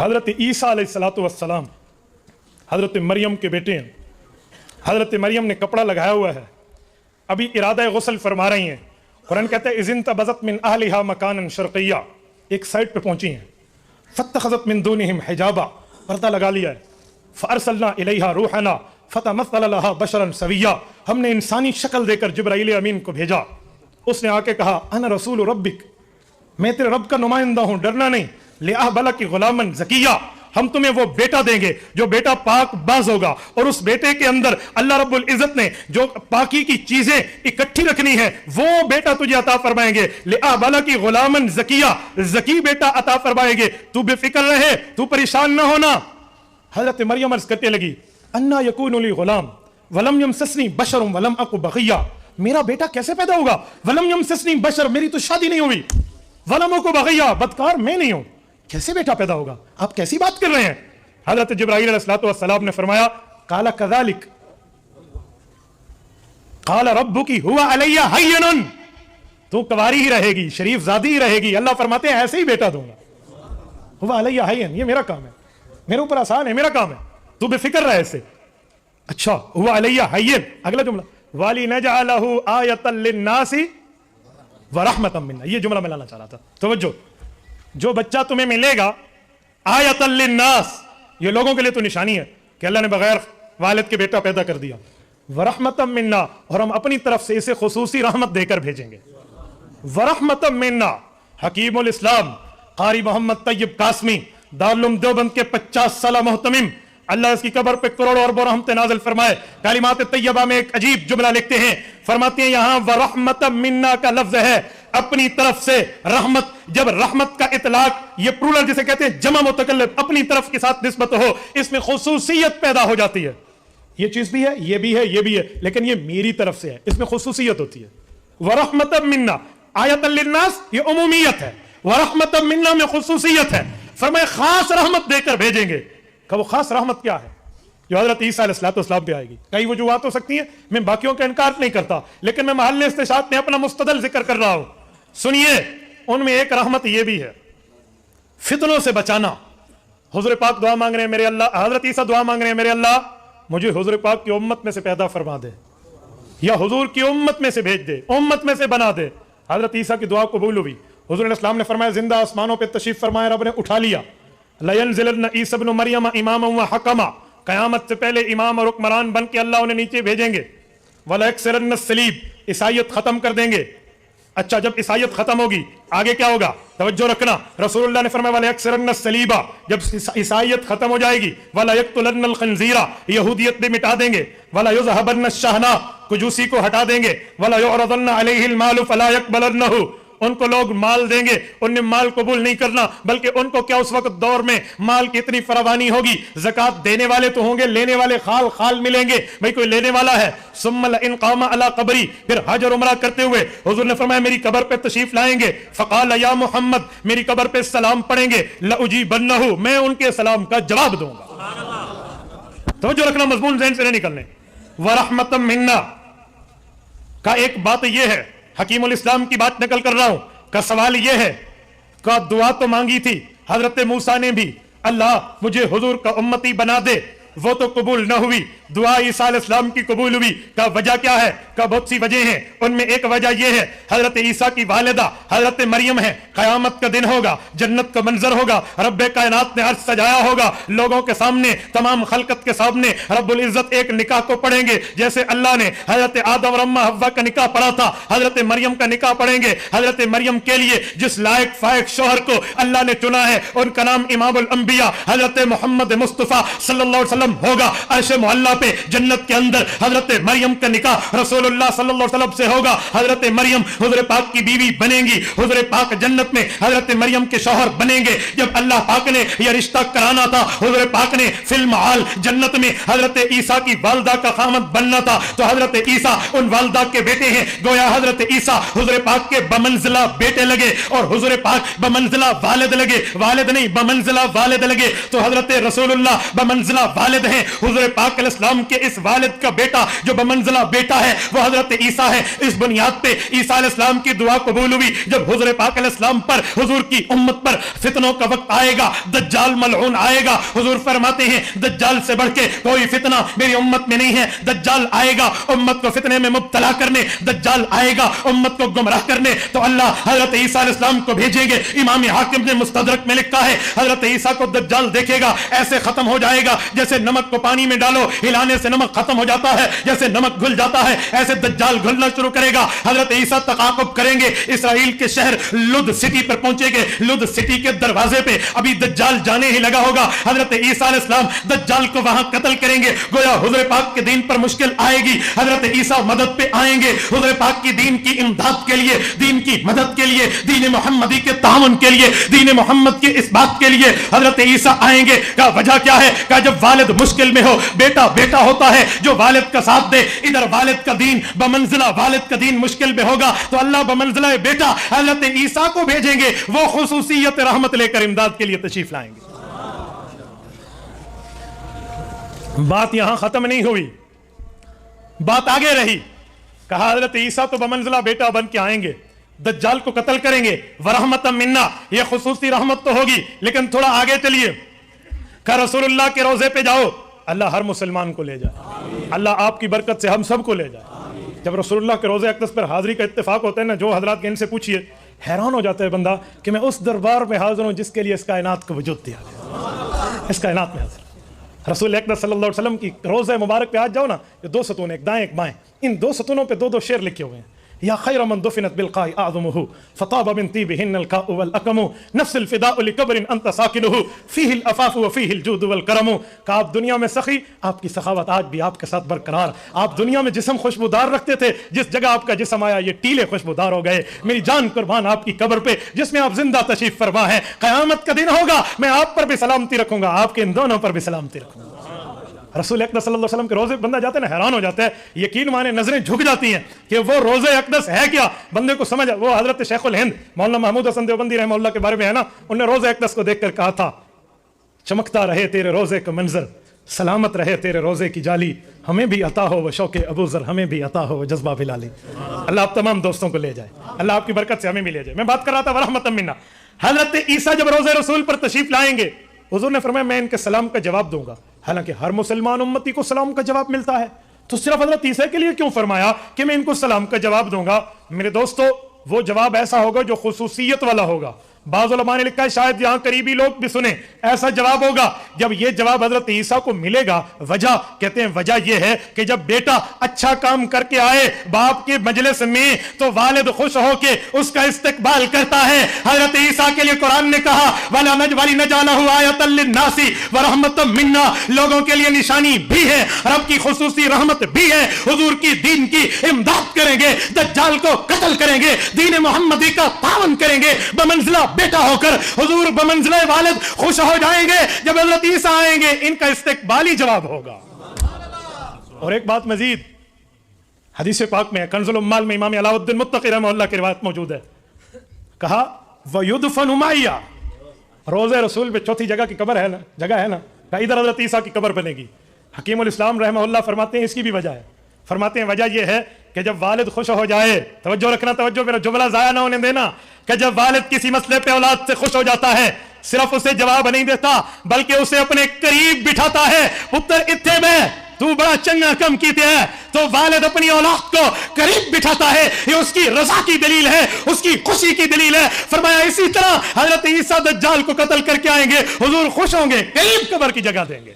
हज़रत ईसा अलैहिस्सलातु वस्सलाम हज़रत मरियम के बेटे हैं। हज़रत मरियम ने कपड़ा लगाया हुआ है, अभी इरादा गुस्ल फरमा रही हैं। कुरान कहता है इज़िन तबज़त मिन अहलिहा मकानन शर्क़िया, एक साइड पे पहुंची हैं। फत्तख़ज़त मिन दूनिहिम हिजाबा, पर्दा लगा लिया है। फ़अरसलना इलैहा रूहना फ़तमस्सला लहा बशरन सविय्या, हमने इंसानी शक्ल देकर जिब्राइल अमीन को भेजा। उसने आके कहा अना रसूल रब्बिक, मैं तेरे रब का नुमाइंदा हूं, डरना नहीं। लिअहबलक गुलामन ज़किया, हम तुम्हें वो बेटा देंगे जो बेटा पाक बाज होगा, और उस बेटे के अंदर अल्लाह रब्बुल इज्जत ने जो पाकी की चीजें इकट्ठी रखनी है वो बेटा तुझे अता फरमाएंगे। लिअहबलक गुलामन ज़किया, ज़की बेटा अता फरमाएंगे, तू बेफिक्र रहे, तू परेशान ना होना। हजरत मरियम अर्ज करने लगी अन्ना यकूनु ली गुलाम वलम यमससनी बशरुम वलम अकु बगिया, मेरा बेटा कैसे पैदा होगा? वलम यमससनी बशर, मेरी तो शादी नहीं हुई। वलम अकु बगिया, बदकार मैं नहीं हूं, कैसे बेटा पैदा होगा? आप कैसी बात कर रहे हैं? हजरत जिब्राइल अलैहिस्सलातु वस्सलाम ने फरमाया काला कज़ालिक काला रब्बुकी हुवा अलैया हय्यनुन, तू कुंवारी ही रहेगी, शरीफ ज़ादी ही रहेगी। अल्लाह फरमाते हैं ऐसे ही बेटा दूंगा। हुवा अलैया हय्यन, ये मेरा काम है, मेरे ऊपर आसान है, मेरा काम है, तू बेफिक्र रहे इससे। अच्छा, हुवा अलैया हय्यन, अगला जुमला वाली नजअलहु आयतन लिन्नासी व रहमतम मिन्ना, ये जुमला मैं लाना चाह रहा था। तवज्जो, जो बच्चा तुम्हें मिलेगा आयतन लिन्नास, ये लोगों के लिए तो निशानी है कि अल्लाह ने बगैर वालिद के बेटा पैदा कर दिया। व रहमतम मिन्ना, और हम अपनी तरफ से इसे खुसूसी रहमत देकर भेजेंगे। व रहमतम मिन्ना, हकीमुल इस्लाम कारी मोहम्मद तैयब कासमी दारुल उलूम देवबंद के 50 साल मोहतमिम, अल्लाह इसकी कब्र पे करोड़ों अरबों रहमत नाज़िल फरमाए। कालिमात तैयबा में एक अजीब जुमला लिखते हैं, फरमाते हैं यहां व रहमतम मिन्ना का लफ्ज है अपनी तरफ से रहमत। जब रहमत का इतलाक, ये प्लूरल जिसे कहते हैं जमा मुतकल्लिम, अपनी तरफ के साथ निस्बत हो, इसमें खुसूसियत पैदा हो जाती है। ये चीज भी है, ये भी है, ये भी है, लेकिन ये मेरी तरफ से है, इसमें खुसूसियत होती है। व रहमतम मिन्ना आयतन लिन्नास, ये उमूमियत है, व रहमतम मिन्ना में खुसूसियत है। फरमाए खास रहमत देकर भेजेंगे। का वो खास रहमत क्या है? जो हजरत ईसा अलैहिस्सलाम पे आएगी। कई वजूहात हो सकती हैं, मैं बाकियों का इनकार नहीं करता, लेकिन मैं महल्ले इस्तिशात में अपना मुस्तदल जिक्र कर रहा हूं। सुनिए, उनमें एक रहमत यह भी है फितनों से बचाना। हुजूर पाक दुआ मांग रहे हैं मेरे अल्लाह, हजरत ईसा दुआ मांग रहे हैं मेरे अल्लाह मुझे हुजूर पाक की उम्मत में से पैदा फरमा दे, या हुजूर की उम्मत में से भेज दे, उम्मत में से बना दे। हजरत ईसा की दुआ कबूल हुई। हुजूर अलैहिस्सलाम ने फरमाया जिंदा आसमानों पे तशरीफ फरमाया, रब ने उठा लिया। लयनज़िलन ईसा इब्न मरियम इमामन व हकमा, कयामत से पहले इमाम और हुक्मरान बन के अल्लाह उन्हें नीचे भेजेंगे। वला यक्सरन सलीब, ईसाईयत खत्म कर देंगे। अच्छा, जब ईसाईयत खत्म होगी आगे क्या होगा? तवज्जो रखना, रसूलुल्लाह ने फरमाया वला यक्सरन सलीबा, जब ईसाईयत खत्म हो जाएगी, वला यक्तुलन खंजीरा, यहूदियत भी मिटा देंगे। वला युज़हबन शहना, कुजूसी को हटा देंगे। वला युरदन अलैहिल माल फला यकबलनहु, उनको लोग माल देंगे, उन्हें माल कबूल नहीं करना, बल्कि उनको क्या उस वक्त दौर में माल की इतनी फरावानी होगी, ज़कात देने वाले तो होंगे, लेने वाले खाल खाल मिलेंगे। भाई कोई लेने वाला है। सुम्मा इन कामा अला कबरी, फिर हज और उमरा करते हुए हुजूर ने फरमाया मेरी कब्र पे तशरीफ लाएंगे। फ़क़ाल या मोहम्मद, मेरी कब्र पे सलाम पढ़ेंगे। लउजीबन्नहु, मैं उनके सलाम का जवाब दूंगा। तो जो रखना, मजमून ज़हन से नहीं निकलने। व रहमतम मिन्ना का एक बात यह है, हकीमुल इस्लाम की बात नकल कर रहा हूं, का सवाल यह है का दुआ तो मांगी थी हजरत मूसा ने भी, अल्लाह मुझे हुजूर का उम्मती बना दे, वो तो कबूल न हुई। दुआ ईसा अलैहिस्सलाम की कबूल हुई। का वजह क्या है? का बहुत सी वजह हैं, उनमें एक वजह यह है हजरत ईसा की वालिदा हजरत मरियम है। कयामत का दिन होगा, जन्नत का मंजर होगा, रब्बे कायनात ने अर्श सजाया होगा, लोगों के सामने, तमाम खलकत के सामने रब्बुल इज्जत एक निकाह को पढ़ेंगे। जैसे अल्लाह ने हजरत आदम और अम्मा हव्वा का निकाह पढ़ा था, हजरत मरियम का निकाह पढ़ेंगे। हजरत मरियम के लिए जिस लायक फायक शोहर को अल्लाह ने चुना है, उनका नाम इमामुल अंबिया हजरत मोहम्मद मुस्तफा सल्लल्लाहु अलैहि वसल्लम होगा। अर्श मुअल्ला पे जन्नत के अंदर हजरत मरियम का निकाह रसूलुल्लाह सल्लल्लाहु अलैहि वसल्लम से होगा। हजरत मरियम हुजूर पाक की बीवी बनेंगी, हुजूर पाक जन्नत में हजरत मरियम के शौहर बनेंगे। जब अल्लाह पाक ने यह रिश्ता कराना था, हुजूर पाक ने फिल महल जन्नत में हजरत ईसा की वालदा का खामद बनना था, तो हजरत ईसा उन वालदा के बेटे हैं। गोया हजरत ईसा हुजूर पाक के बमंजिला बेटे लगे और हुजूर पाक बमंजिला वालिद लगे, वालिद नहीं बमंजिला वालिद लगे। तो हजरत रसूलुल्लाह बमंजिला वालिद हैं, हुजूर पाक अलैहिस्सलाम السلام کے اس والد کا بیٹا جو بمنزلہ بیٹا ہے وہ حضرت عیسیٰ ہے. اس بنیاد پہ عیسیٰ علیہ السلام کی دعا قبول ہوئی. جب حضور پاک علیہ السلام پر, حضور کی امت پر فتنوں کا وقت آئے گا, دجال ملعون آئے گا, حضور فرماتے ہیں دجال سے بڑھ کے کوئی فتنہ میری امت میں نہیں ہے. دجال آئے گا امت کو فتنے میں مبتلا کرنے, دجال آئے گا امت کو گمراہ کرنے, تو اللہ حضرت عیسیٰ علیہ السلام کو بھیجیں گے. امام حاکم نے مستدرک میں لکھا ہے حضرت عیسیٰ کو دجال دیکھے گا ایسے ختم ہو جائے گا جیسے نمک کو پانی میں ڈالو ہلانے سے نمک ختم ہو جاتا ہے, جیسے نمک گھل جاتا ہے ایسے دجال گھلنا شروع کرے گا. حضرت عیسیٰ تقاقب کریں گے, اسرائیل کے شہر لد سٹی پر پہنچے گے. لد سٹی کے دروازے پہ ابھی دجال جانے ہی لگا ہوگا. حضرت عیسیٰ علیہ السلام دجال کو وہاں قتل کریں گے. گویا حضور پاک کے دین پر مشکل آئے گی, حضرت عیسیٰ مدد پہ آئیں گے. حضور پاک کی دین کی امداد کے لیے, دین کی مدد کے لیے, دین محمدی کے تعاون کے لیے, دین محمد کے اس بات کے لیے حضرت عیسیٰ آئیں گے. کہا وجہ کیا ہے؟ کہا جب والد مشکل میں ہو, بیٹا بیٹا ہوتا ہے جو والد کا ساتھ دے. ادھر والد کا دین بمنزلہ والد کا دین مشکل میں ہوگا تو اللہ بمنزلہ بیٹا حضرت عیسیٰ کو بھیجیں گے, وہ خصوصیت رحمت لے کر امداد کے لیے تشریف لائیں گے. بات یہاں ختم نہیں ہوئی, بات آگے رہی. کہا حضرت عیسیٰ تو بمنزلہ بیٹا بن کے آئیں گے, دجال کو قتل کریں گے, ورحمۃ منا, یہ خصوصی رحمت تو ہوگی, لیکن تھوڑا آگے چلیے. کہ رسول اللہ کے روزے پہ جاؤ, اللہ ہر مسلمان کو لے جائے, اللہ آپ کی برکت سے ہم سب کو لے جائے. جب رسول اللہ کے روزے اقدس پر حاضری کا اتفاق ہوتا ہے نا, جو حضرات ان سے پوچھئے, حیران ہو جاتا ہے بندہ کہ میں اس دربار میں حاضر ہوں جس کے لیے اس کائنات کو وجود دیا گیا, اس کائنات میں حاضر. رسول اقدس صلی اللہ علیہ وسلم کی روزہ مبارک پہ آج جاؤ نا, یہ دو ستون, ایک دائیں ایک بائیں, ان دو ستونوں پہ دو دو شعر لکھے ہوئے ہیں. یا خیر من دفنت بالقاء اعظمه فطاب من طيبهن الكاء والاكم نفس الفداء لقبر انت ساكنه فيه الافاف وفيه الجود والكرم. کہ آپ دنیا میں سخی, آپ کی سخاوت آج بھی آپ کے ساتھ برقرار. آپ دنیا میں جسم خوشبودار رکھتے تھے, جس جگہ آپ کا جسم آیا یہ ٹیلے خوشبودار ہو گئے. میری جان قربان آپ کی قبر پہ جس میں آپ زندہ تشریف فرما ہیں. قیامت کا دن ہوگا, میں آپ پر بھی سلامتی رکھوں گا, آپ کے ان دونوں پر بھی سلامتی رکھوں گا. رسول اقدس صلی اللہ علیہ وسلم کے روزے بندہ جاتا ہے نا, حیران ہو جاتا ہے, یقین مانے نظریں جھک جاتی ہیں کہ وہ روزے اقدس ہے کیا. بندے کو سمجھ, وہ حضرت شیخ الہند مولانا محمود حسن دیوبندی رحمہ اللہ کے بارے میں ہے نا, انہوں نے روزے اقدس کو دیکھ کر کہا تھا, چمکتا رہے تیرے روزے کا منظر, سلامت رہے تیرے روزے کی جالی, ہمیں بھی عطا ہو وہ شوق ابو ذر, ہمیں بھی عطا ہو وہ جذبہ بلالی. اللہ آپ تمام دوستوں کو لے جائے, اللہ آپ کی برکت سے ہمیں بھی لے جائے. میں بات کر رہا تھا ورحمۃ منا. حضرت عیسیٰ جب روزے رسول پر تشریف لائیں گے, حضور نے فرمایا میں ان کے سلام کا جواب دوں گا. حالانکہ ہر مسلمان امتی کو سلام کا جواب ملتا ہے, تو صرف حضرت عیسیٰ کے لیے کیوں فرمایا کہ میں ان کو سلام کا جواب دوں گا؟ میرے دوستو, وہ جواب ایسا ہوگا جو خصوصیت والا ہوگا. بعض علماء نے لکھا ہے شاید یہاں قریبی لوگ بھی سنیں, ایسا جواب ہوگا. جب یہ جواب حضرت عیسیٰ کو ملے گا, وجہ کہتے ہیں وجہ یہ ہے کہ جب بیٹا اچھا کام کر کے آئے باپ کے مجلس میں تو والد خوش ہو کے اس کا استقبال کرتا ہے. حضرت عیسیٰ کے لیے قرآن نے کہا وَلِنَجْعَلَهُ آیَةً لِلنَّاسِ وَرَحْمَةً مِنَّا, لوگوں کے لیے نشانی بھی ہے, رب کی خصوصی رحمت بھی ہے. حضور کی دین کی امداد کریں گے, دجال کو قتل کریں گے, دین محمدی کا تعاون کریں گے, بمنزلہ بیٹا ہو کر حضور بمنزلہ والد خوش ہو جائیں گے. جب حضرت عیسیٰ آئیں گے ان کا استقبالی جواب ہوگا. اور ایک بات مزید, حدیث پاک میں کنز الامال میں امام علاء الدین متقی رحمہ اللہ کی روایت موجود ہے. کہا وَيُدْفَنُ مَعِيَّ, روزہ رسول پہ چوتھی جگہ کی قبر ہے نا, جگہ ہے نا, کہا ادھر حضرت عیسیٰ کی قبر بنے گی. حکیم الاسلام رحمہ اللہ فرماتے ہیں اس کی بھی وجہ ہے. فرماتے ہیں وجہ یہ ہے کہ جب والد خوش ہو جائے, توجہ رکھنا, توجہ, میرا جملہ ضائع نہ ہونے دینا, کہ جب والد کسی مسئلے پہ اولاد سے خوش ہو جاتا ہے, صرف اسے جواب نہیں دیتا بلکہ اسے اپنے قریب بٹھاتا ہے. پتر اتھے میں تو بڑا چنگا کم کیتے ہے, تو والد اپنی اولاد کو قریب بٹھاتا ہے, یہ اس کی رضا کی دلیل ہے, اس کی خوشی کی دلیل ہے. فرمایا اسی طرح حضرت عیسیٰ دجال کو قتل کر کے آئیں گے, حضور خوش ہوں گے, قریب قبر کی جگہ دیں گے.